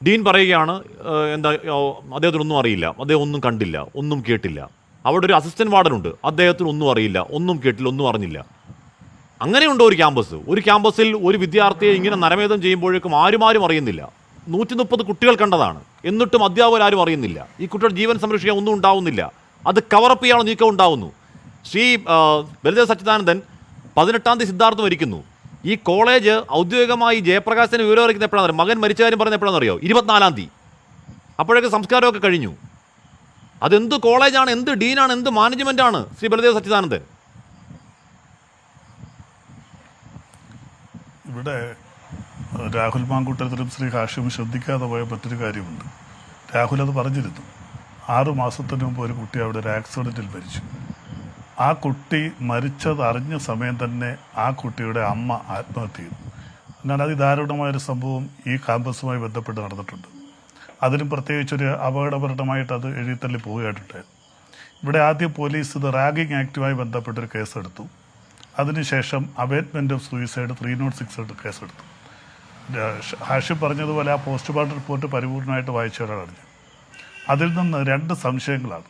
ഡീൻ പറയുകയാണ് എന്താ അദ്ദേഹത്തിനൊന്നും അറിയില്ല, അദ്ദേഹം ഒന്നും കണ്ടില്ല, ഒന്നും കേട്ടില്ല. അവിടെ ഒരു അസിസ്റ്റന്റ് വാർഡനുണ്ട്, അദ്ദേഹത്തിന് ഒന്നും അറിയില്ല, ഒന്നും കേട്ടില്ല, ഒന്നും അറിഞ്ഞില്ല. അങ്ങനെയുണ്ടോ ഒരു ക്യാമ്പസ്? ഒരു ക്യാമ്പസിൽ ഒരു വിദ്യാർത്ഥിയെ ഇങ്ങനെ നരമേധം ചെയ്യുമ്പോഴേക്കും ആരും അറിയുന്നില്ല. 130 കുട്ടികൾ കണ്ടതാണ്, എന്നിട്ടും അധ്യാപകർ ആരും അറിയുന്നില്ല. ഈ കുട്ടിയുടെ ജീവൻ സംരക്ഷിക്കാൻ ഒന്നും ഉണ്ടാവുന്നില്ല. അത് കവറപ്പ് ചെയ്യാനുള്ള നീക്കം ഉണ്ടാവുന്നു. ശ്രീ ബൽദേവ് സച്ചിദാനന്ദൻ 18-ാം തീയതി സിദ്ധാർത്ഥ് മരിക്കുന്നു. ഈ കോളേജ് ഔദ്യോഗികമായി ജയപ്രകാശിനെ വിവരം അറിയിക്കുന്ന എപ്പോഴാണെന്നറിയോ? മകൻ മരിച്ച കാര്യം പറഞ്ഞ എപ്പോഴാണെന്നറിയോ? 24-ാം തീയതി. അപ്പോഴേക്ക് സംസ്കാരമൊക്കെ കഴിഞ്ഞു. അതെന്ത് കോളേജാണ്, എന്ത് ഡീനാണ്, എന്ത് മാനേജ്മെൻറ്റാണ് ശ്രീ ബൽദേവ് സച്ചിദാനന്ദൻ? ഇവിടെ രാഹുൽ മാങ്കൂട്ടത്തിലും ശ്രീ ഹാഷിം ശ്രദ്ധിക്കാതെ പോയ മറ്റൊരു കാര്യമുണ്ട്. രാഹുൽ അത് പറഞ്ഞിരുന്നു. 6 മാസത്തിന് മുമ്പ് ഒരു കുട്ടി അവിടെ ഒരു ആക്സിഡൻറ്റിൽ മരിച്ചു. ആ കുട്ടി മരിച്ചത് അറിഞ്ഞ സമയം തന്നെ ആ കുട്ടിയുടെ അമ്മ ആത്മഹത്യ ചെയ്തു. അങ്ങനെ അതിദാരുണമായൊരു സംഭവം ഈ ക്യാമ്പസുമായി ബന്ധപ്പെട്ട് നടന്നിട്ടുണ്ട്. അതിനും പ്രത്യേകിച്ചൊരു അപകടപരമായിട്ട് അത് എഴുതിത്തള്ളി പോവുകയായിട്ടുണ്ടായിരുന്നു. ഇവിടെ ആദ്യം പോലീസ് ഇത് റാഗിങ് ആക്റ്റുമായി ബന്ധപ്പെട്ടൊരു കേസെടുത്തു. അതിനുശേഷം അബേറ്റ്മെൻറ്റ് ഓഫ് സൂയിസൈഡ് 306 കേസെടുത്തു. ഹാഷിം പറഞ്ഞതുപോലെ ആ പോസ്റ്റ്മോർട്ടം റിപ്പോർട്ട് പരിപൂർണമായിട്ട് വായിച്ച ഒരാളാണ് ഞാൻ. അതിൽ നിന്ന് 2 സംശയങ്ങളാണ്.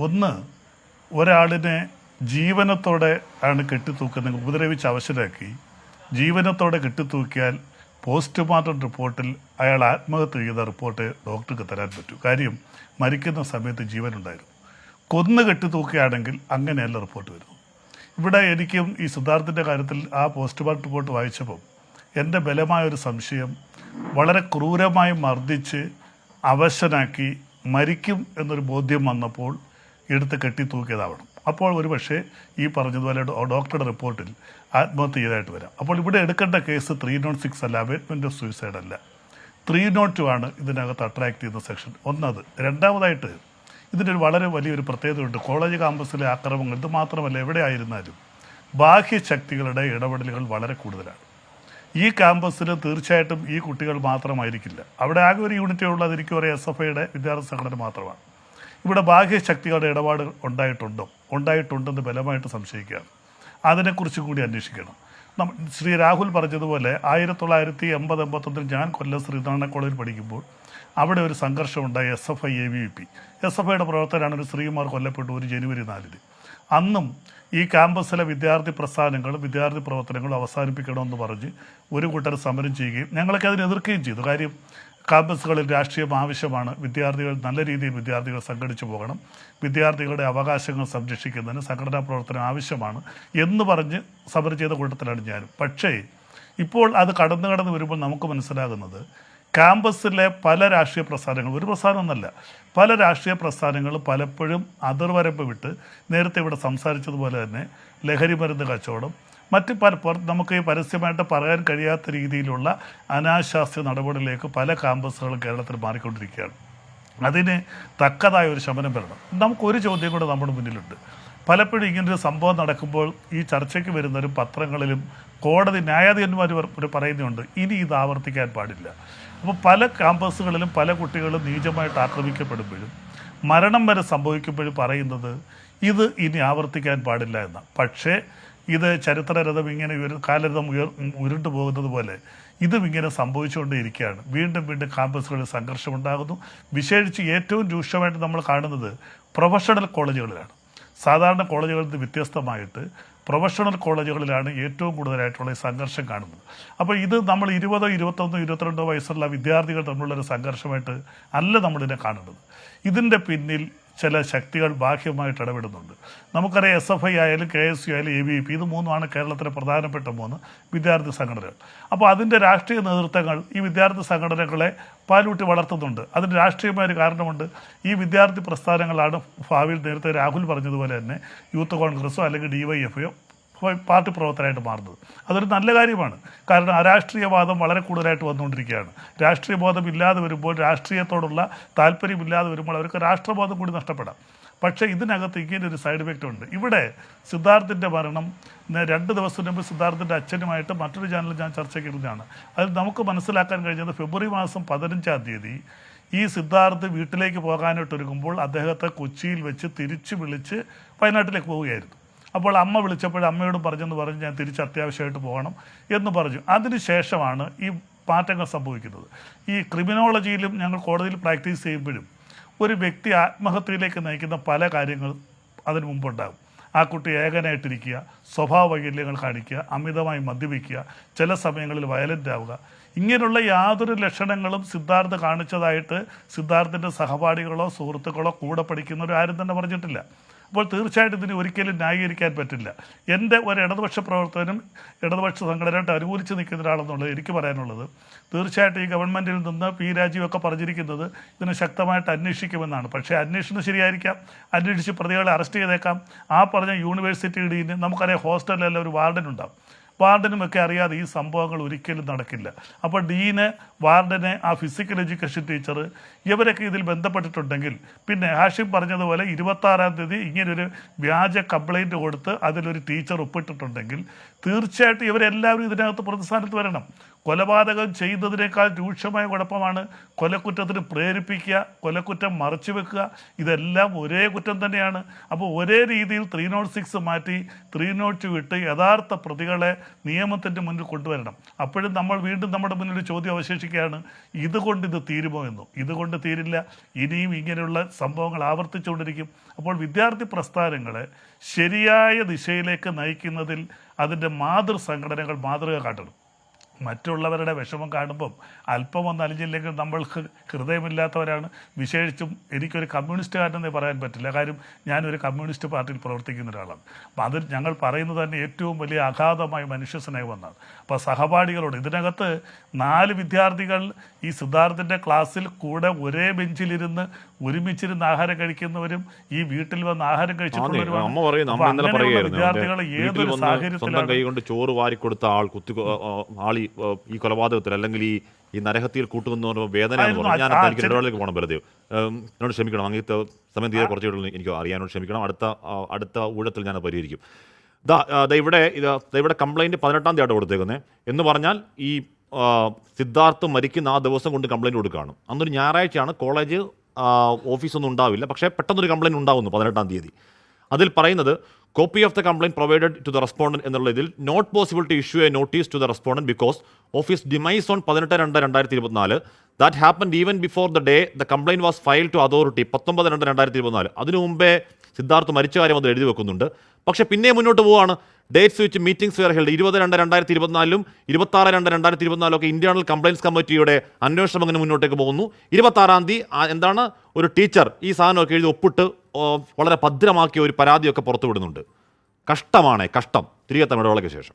ഒന്ന്, ഒരാളിനെ ജീവനത്തോടെ ആണ് കെട്ടിത്തൂക്കുന്നത്, ഉപദ്രവിച്ച് അവശരാക്കി ജീവനത്തോടെ കെട്ടിത്തൂക്കിയാൽ പോസ്റ്റ്മോർട്ടം റിപ്പോർട്ടിൽ അയാൾ ആത്മഹത്യ ചെയ്ത റിപ്പോർട്ട് ഡോക്ടർക്ക് തരാൻ പറ്റൂ. കാര്യം മരിക്കുന്ന സമയത്ത് ജീവനുണ്ടായിരുന്നു. കൊന്നു കെട്ടിത്തൂക്കുകയാണെങ്കിൽ അങ്ങനെയല്ല റിപ്പോർട്ട് വരുന്നു. ഇവിടെ എനിക്കും ഈ സിദ്ധാർത്ഥിൻ്റെ കാര്യത്തിൽ ആ പോസ്റ്റ്മോർട്ടം റിപ്പോർട്ട് വായിച്ചപ്പോൾ എൻ്റെ ബലമായൊരു സംശയം, വളരെ ക്രൂരമായി മർദ്ദിച്ച് അവശനാക്കി മരിക്കും എന്നൊരു ബോധ്യം വന്നപ്പോൾ എടുത്ത് കെട്ടിത്തൂക്കിയതാവണം. അപ്പോൾ ഒരു പക്ഷേ ഈ പറഞ്ഞതുപോലെ ഡോക്ടറുടെ റിപ്പോർട്ടിൽ ആത്മഹത്യ ചെയ്തതായിട്ട് വരാം. അപ്പോൾ ഇവിടെ എടുക്കേണ്ട കേസ് 306 അല്ല, അബേറ്റ്മെൻറ്റ് ഓഫ് സൂയിസൈഡ് അല്ല, 302 ആണ് ഇതിനകത്ത് അട്രാക്ട് ചെയ്യുന്ന സെക്ഷൻ. ഒന്നത്. രണ്ടാമതായിട്ട് ഇതിനൊരു വളരെ വലിയൊരു പ്രത്യേകതയുണ്ട്. കോളേജ് ക്യാമ്പസിലെ ആക്രമണങ്ങൾ ഇത് മാത്രമല്ല, എവിടെ ആയിരുന്നാലും ബാഹ്യശക്തികളുടെ ഇടപെടലുകൾ വളരെ കൂടുതലാണ്. ഈ ക്യാമ്പസിൽ തീർച്ചയായിട്ടും ഈ കുട്ടികൾ മാത്രമായിരിക്കില്ല. അവിടെ ആകെ ഒരു യൂണിറ്റേ ഉള്ളത് എനിക്കും അറിയാം, SFIയുടെ വിദ്യാർത്ഥി സംഘടന മാത്രമാണ്. ഇവിടെ ബാഹ്യശക്തികളുടെ ഇടപാട് ഉണ്ടായിട്ടുണ്ടെന്ന് ബലമായിട്ട് സംശയിക്കുകയാണ്. അതിനെക്കുറിച്ച് കൂടി അന്വേഷിക്കണം. ശ്രീ രാഹുൽ പറഞ്ഞതുപോലെ 1980-81 ഞാൻ കൊല്ലം ശ്രീനാരായണ കോളേജിൽ പഠിക്കുമ്പോൾ അവിടെ ഒരു സംഘർഷം ഉണ്ടായി. SFI ABVP SFIയുടെ പ്രവർത്തകരാണ് ഒരു ശ്രീകുമാർ കൊല്ലപ്പെട്ടു ഒരു ജനുവരി 4-ന്. അന്നും ഈ ക്യാമ്പസിലെ വിദ്യാർത്ഥി പ്രസ്ഥാനങ്ങളും വിദ്യാർത്ഥി പ്രവർത്തനങ്ങളും അവസാനിപ്പിക്കണമെന്ന് പറഞ്ഞ് ഒരു കൂട്ടർ സമരം ചെയ്യുകയും ഞങ്ങളൊക്കെ അതിനെ എതിർക്കുകയും ചെയ്തു. കാര്യം ക്യാമ്പസുകളിൽ രാഷ്ട്രീയം ആവശ്യമാണ്, വിദ്യാർത്ഥികൾ നല്ല രീതിയിൽ വിദ്യാർത്ഥികൾ സംഘടിച്ചു പോകണം, വിദ്യാർത്ഥികളുടെ അവകാശങ്ങൾ സംരക്ഷിക്കുന്നതിന് സംഘടനാ പ്രവർത്തനം ആവശ്യമാണ് എന്ന് പറഞ്ഞ് സമരം ചെയ്ത കൂട്ടത്തിലാണ് ഞാനും. പക്ഷേ ഇപ്പോൾ അത് കടന്നു വരുമ്പോൾ നമുക്ക് മനസ്സിലാകുന്നത് ക്യാമ്പസിലെ പല രാഷ്ട്രീയ പ്രസ്ഥാനങ്ങളും, ഒരു പ്രസ്ഥാനമൊന്നല്ല, പല രാഷ്ട്രീയ പ്രസ്ഥാനങ്ങളും പലപ്പോഴും അതിർവരമ്പ് വിട്ട് നേരത്തെ ഇവിടെ സംസാരിച്ചതുപോലെ തന്നെ ലഹരി മരുന്ന് കച്ചവടം, മറ്റ് നമുക്ക് ഈ പരസ്യമായിട്ട് പറയാൻ കഴിയാത്ത രീതിയിലുള്ള അനാശാസ്യ നടപടികളിലേക്ക് പല ക്യാമ്പസുകളും കേരളത്തിൽ മാറിക്കൊണ്ടിരിക്കുകയാണ്. അതിന് തക്കതായ ഒരു ശമനം വരണം. നമുക്കൊരു ചോദ്യം കൂടെ നമ്മുടെ മുന്നിലുണ്ട്. പലപ്പോഴും ഇങ്ങനൊരു സംഭവം നടക്കുമ്പോൾ ഈ ചർച്ചയ്ക്ക് വരുന്നവരും പത്രങ്ങളിലും കോടതി ന്യായാധിപന്മാർ പറയുന്നുണ്ട് ഇനി ഇത് ആവർത്തിക്കാൻ പാടില്ല. അപ്പോൾ പല ക്യാമ്പസുകളിലും പല കുട്ടികളും നീചമായിട്ട് ആക്രമിക്കപ്പെടുമ്പോഴും മരണം വരെ സംഭവിക്കുമ്പോഴും പറയുന്നത് ഇത് ഇനി ആവർത്തിക്കാൻ പാടില്ല എന്നാണ്. പക്ഷേ ഇത് ചരിത്രരഥം ഇങ്ങനെ കാലരഥം ഉരുണ്ടു പോകുന്നത് പോലെ ഇതും ഇങ്ങനെ സംഭവിച്ചുകൊണ്ടേയിരിക്കുകയാണ്. വീണ്ടും ക്യാമ്പസുകളിൽ സംഘർഷമുണ്ടാകുന്നു. വിശേഷിച്ച് ഏറ്റവും രൂക്ഷമായിട്ട് നമ്മൾ കാണുന്നത് പ്രൊഫഷണൽ കോളേജുകളിലാണ്. സാധാരണ കോളേജുകളിൽ നിന്ന് വ്യത്യസ്തമായിട്ട് പ്രൊഫഷണൽ കോളേജുകളിലാണ് ഏറ്റവും കൂടുതലായിട്ടുള്ള ഈ സംഘർഷം കാണുന്നത്. അപ്പോൾ ഇത് നമ്മൾ 20, 21, 22 വയസ്സുള്ള വിദ്യാർത്ഥികൾ തമ്മിലുള്ളൊരു സംഘർഷമായിട്ട് അല്ല നമ്മളിതിനെ കാണുന്നത്. ഇതിൻ്റെ പിന്നിൽ ചില ശക്തികൾ ബാഹ്യമായിട്ട് ഇടപെടുന്നുണ്ട്. നമുക്കറിയാം SFI ആയാലും KSU ആയാലും ABVP ഇത് 3 കേരളത്തിലെ പ്രധാനപ്പെട്ട 3 വിദ്യാർത്ഥി സംഘടനകൾ. അപ്പോൾ അതിൻ്റെ രാഷ്ട്രീയ നേതൃത്വങ്ങൾ ഈ വിദ്യാർത്ഥി സംഘടനകളെ പാലൂട്ടി വളർത്തുന്നുണ്ട്. അതിന് രാഷ്ട്രീയമായൊരു കാരണമുണ്ട്. ഈ വിദ്യാർത്ഥി പ്രസ്ഥാനങ്ങളാണ് ഭാവിയിൽ നേരത്തെ രാഹുൽ പറഞ്ഞതുപോലെ തന്നെ യൂത്ത് കോൺഗ്രസോ അല്ലെങ്കിൽ DYFയോ പാർട്ടി പ്രവർത്തനമായിട്ട് മാറുന്നത്. അതൊരു നല്ല കാര്യമാണ്. കാരണം അരാഷ്ട്രീയവാദം വളരെ കൂടുതലായിട്ട് വന്നുകൊണ്ടിരിക്കുകയാണ്. രാഷ്ട്രീയ ബോധം ഇല്ലാതെ വരുമ്പോൾ, രാഷ്ട്രീയത്തോടുള്ള താല്പര്യമില്ലാതെ വരുമ്പോൾ അവർക്ക് രാഷ്ട്രബോധം കൂടി നഷ്ടപ്പെടാം. പക്ഷേ ഇതിനകത്ത് ഇങ്ങനെ ഒരു സൈഡ് ഇഫക്റ്റ് ഉണ്ട്. ഇവിടെ സിദ്ധാർത്ഥിൻ്റെ മരണം 2 ദിവസം മുമ്പ് സിദ്ധാർത്ഥിൻ്റെ അച്ഛനുമായിട്ട് മറ്റൊരു ചാനലിൽ ഞാൻ ചർച്ചയ്ക്കിരുന്നതാണ്. അതിൽ നമുക്ക് മനസ്സിലാക്കാൻ കഴിഞ്ഞത് ഫെബ്രുവരി മാസം 15-ാം തീയതി ഈ സിദ്ധാർത്ഥ് വീട്ടിലേക്ക് പോകാനായിട്ടൊരുങ്ങുമ്പോൾ അദ്ദേഹത്തെ കൊച്ചിയിൽ വെച്ച് തിരിച്ചു വിളിച്ച് വയനാട്ടിലേക്ക് പോവുകയായിരുന്നു. അപ്പോൾ അമ്മ വിളിച്ചപ്പോൾ അമ്മയോട് പറഞ്ഞെന്ന് പറഞ്ഞ് ഞാൻ തിരിച്ച് അത്യാവശ്യമായിട്ട് പോകണം എന്ന് പറഞ്ഞു. അതിനുശേഷമാണ് ഈ മാറ്റങ്ങൾ സംഭവിക്കുന്നത്. ഈ ക്രിമിനോളജിയിലും ഞങ്ങൾ കോടതിയിൽ പ്രാക്ടീസ് ചെയ്യുമ്പോഴും ഒരു വ്യക്തി ആത്മഹത്യയിലേക്ക് നയിക്കുന്ന പല കാര്യങ്ങളും അതിനു മുമ്പുണ്ടാകും. ആ കുട്ടി ഏകനായിട്ടിരിക്കുക, സ്വഭാവ വൈകല്യങ്ങൾ കാണിക്കുക, അമിതമായി മദ്യപിക്കുക, ചില സമയങ്ങളിൽ വയലൻ്റ് ആവുക, ഇങ്ങനെയുള്ള യാതൊരു ലക്ഷണങ്ങളും സിദ്ധാർത്ഥ് കാണിച്ചതായിട്ട് സിദ്ധാർത്ഥിൻ്റെ സഹപാഠികളോ സുഹൃത്തുക്കളോ കൂടെ പഠിക്കുന്നവരോ ആരും തന്നെ പറഞ്ഞിട്ടില്ല. അപ്പോൾ തീർച്ചയായിട്ടും ഇതിനെ ഒരിക്കലും ന്യായീകരിക്കാൻ പറ്റില്ല. എൻ്റെ ഒരു ഇടതുപക്ഷ പ്രവർത്തകനും ഇടതുപക്ഷ സംഘടനയായിട്ട് അനുകൂലിച്ച് നിൽക്കുന്ന ഒരാളെന്നുള്ളത് എനിക്ക് പറയാനുള്ളത്, തീർച്ചയായിട്ടും ഈ ഗവൺമെൻറ്റിൽ നിന്ന് പി രാജീവൊക്കെ പറഞ്ഞിരിക്കുന്നത് ഇതിനെ ശക്തമായിട്ട് അന്വേഷിക്കുമെന്നാണ്. പക്ഷേ അന്വേഷണം ശരിയായിരിക്കാം, അന്വേഷിച്ച് പ്രതികളെ അറസ്റ്റ് ചെയ്തേക്കാം. ആ പറഞ്ഞ യൂണിവേഴ്സിറ്റി ഡീന് നമുക്കറിയാം ഹോസ്റ്റലിലെല്ലാം ഒരു വാർഡനുണ്ടാവും. വാർഡനുമൊക്കെ അറിയാതെ ഈ സംഭവങ്ങൾ ഒരിക്കലും നടക്കില്ല. അപ്പോൾ ഡീന്, വാർഡന്, ആ ഫിസിക്കൽ എഡ്യൂക്കേഷൻ ടീച്ചർ ഇവരൊക്കെ ഇതിൽ ബന്ധപ്പെട്ടിട്ടുണ്ടെങ്കിൽ പിന്നെ ഹാഷിം പറഞ്ഞതുപോലെ 26-ാം തീയതി ഇങ്ങനൊരു വ്യാജ കംപ്ലൈൻറ്റ് കൊടുത്ത് അതിലൊരു ടീച്ചർ ഒപ്പിട്ടിട്ടുണ്ടെങ്കിൽ തീർച്ചയായിട്ടും ഇവരെല്ലാവരും ഇതിനകത്ത് പ്രതിസ്ഥാനത്ത് വരണം. കൊലപാതകം ചെയ്തതിനേക്കാൾ രൂക്ഷമായ കുഴപ്പമാണ് കൊലക്കുറ്റത്തിന് പ്രേരിപ്പിക്കുക, കൊലക്കുറ്റം മറച്ചു വെക്കുക. ഇതെല്ലാം ഒരേ കുറ്റം തന്നെയാണ്. അപ്പോൾ ഒരേ രീതിയിൽ 306 മാറ്റി 302 ഇട്ട് യഥാർത്ഥ പ്രതികളെ നിയമത്തിൻ്റെ മുന്നിൽ കൊണ്ടുവരണം. അപ്പോഴും നമ്മൾ വീണ്ടും നമ്മുടെ മുന്നിൽ ചോദ്യം അവശേഷിക്കുകയാണ്, ഇതുകൊണ്ട് ഇത് തീരുമോ എന്നും. ഇതുകൊണ്ട് തീരില്ല, ഇനിയും ഇങ്ങനെയുള്ള സംഭവങ്ങൾ ആവർത്തിച്ചുകൊണ്ടിരിക്കും. അപ്പോൾ വിദ്യാർത്ഥി പ്രസ്ഥാനങ്ങളെ ശരിയായ ദിശയിലേക്ക് നയിക്കുന്നതിൽ അതിൻ്റെ മാതൃസംഘടനകൾ മാതൃക കാട്ടണം. മറ്റുള്ളവരുടെ വിഷമം കാണുമ്പം അല്പം ഒന്ന് അലിഞ്ഞില്ലെങ്കിൽ നമ്മൾക്ക് ഹൃദയമില്ലാത്തവരാണ്. വിശേഷിച്ചും എനിക്കൊരു കമ്മ്യൂണിസ്റ്റുകാരനെന്നേ പറയാൻ പറ്റില്ല, കാര്യം ഞാനൊരു കമ്മ്യൂണിസ്റ്റ് പാർട്ടിയിൽ പ്രവർത്തിക്കുന്ന ഒരാളാണ്. അപ്പം അതിൽ ഞങ്ങൾ പറയുന്നത് തന്നെ ഏറ്റവും വലിയ അഗാധമായ മനുഷ്യ സ്നേഹമെന്നാണ്. അപ്പോൾ സഹപാഠികളോട് ഇതിനകത്ത് 4 വിദ്യാർത്ഥികൾ ഈ സിദ്ധാർത്ഥിൻ്റെ ക്ലാസ്സിൽ കൂടെ ഒരേ ബെഞ്ചിലിരുന്ന് ഒരുമിച്ചിരുന്ന് ആഹാരം കഴിക്കുന്നവരും ഈ വീട്ടിൽ വന്ന് ആഹാരം കഴിച്ചിട്ടുള്ളവരുമാണ്. വിദ്യാർത്ഥികൾ ഏതൊരു സാഹചര്യത്തിലാണ് കൈ കൊണ്ട് ചോറ് വാരി കൊടുത്ത ആൾ ഈ കൊലപാതകത്തിൽ അല്ലെങ്കിൽ ഈ നരഹത്യയിൽ കൂട്ടുമെന്ന് പറയുമ്പോൾ വേദന എന്ന് പറഞ്ഞു. ഞാൻ എനിക്ക് ഇടവേളയിലേക്ക് പോകണം. വെറുതെ എന്നോട് ക്ഷമിക്കണം, അങ്ങനത്തെ സമയം തീരെ കുറച്ചുകൂടെ എനിക്ക് അറിയാനോട് ക്ഷമിക്കണം. അടുത്ത ഊഴത്തിൽ ഞാൻ പരിഹരിക്കും. ഇവിടെ കംപ്ലൈൻറ്റ് 18-ാം തീയതി കൊടുത്തേക്കുന്നത് എന്ന് പറഞ്ഞാൽ ഈ സിദ്ധാർത്ഥ് മരിക്കുന്ന ആ ദിവസം കൊണ്ട് കംപ്ലൈൻറ്റ് കൊടുക്കുകയാണ്. അന്നൊരു ഞായറാഴ്ചയാണ്, കോളേജ് ഓഫീസൊന്നും ഉണ്ടാവില്ല. പക്ഷേ പെട്ടെന്നൊരു കംപ്ലൈൻറ്റ് ഉണ്ടാകുന്നു 18-ാം തീയതി. അതിൽ പറയുന്നത് copy of the complaint provided to the respondent എന്നുള്ള ഇതിൽ not possible to issue a notice to the respondent because office demise on 18/2/2024 that happened even before the day the complaint was file to authority 19/2/2024. അതിനു മുമ്പേ സിദ്ധാർത്ഥ് മരിച്ച കാര്യം അത് എഴുതി വെക്കുന്നുണ്ട്. പക്ഷേ പിന്നെ മുന്നോട്ട് പോവുകയാണ്. ഡേറ്റ്സ് വെച്ച് മീറ്റിംഗ്സ് വെയർ ഹെൽഡ് 20/2/2024 22/2/2024 ഒക്കെ ഇന്റേണൽ കംപ്ലയിൻസ് കമ്മിറ്റിയുടെ അന്വേഷണം അങ്ങനെ മുന്നോട്ടേക്ക് പോകുന്നു. 26-ാം തീയതി എന്താണ് ഒരു ടീച്ചർ ഈ സാധനമൊക്കെ എഴുതി ഒപ്പിട്ട് വളരെ ഭദ്രമാക്കിയ ഒരു പരാതിയൊക്കെ പുറത്തുവിടുന്നുണ്ട്. കഷ്ടമാണ്, കഷ്ടം. തിരികെ തമിഴ് ശേഷം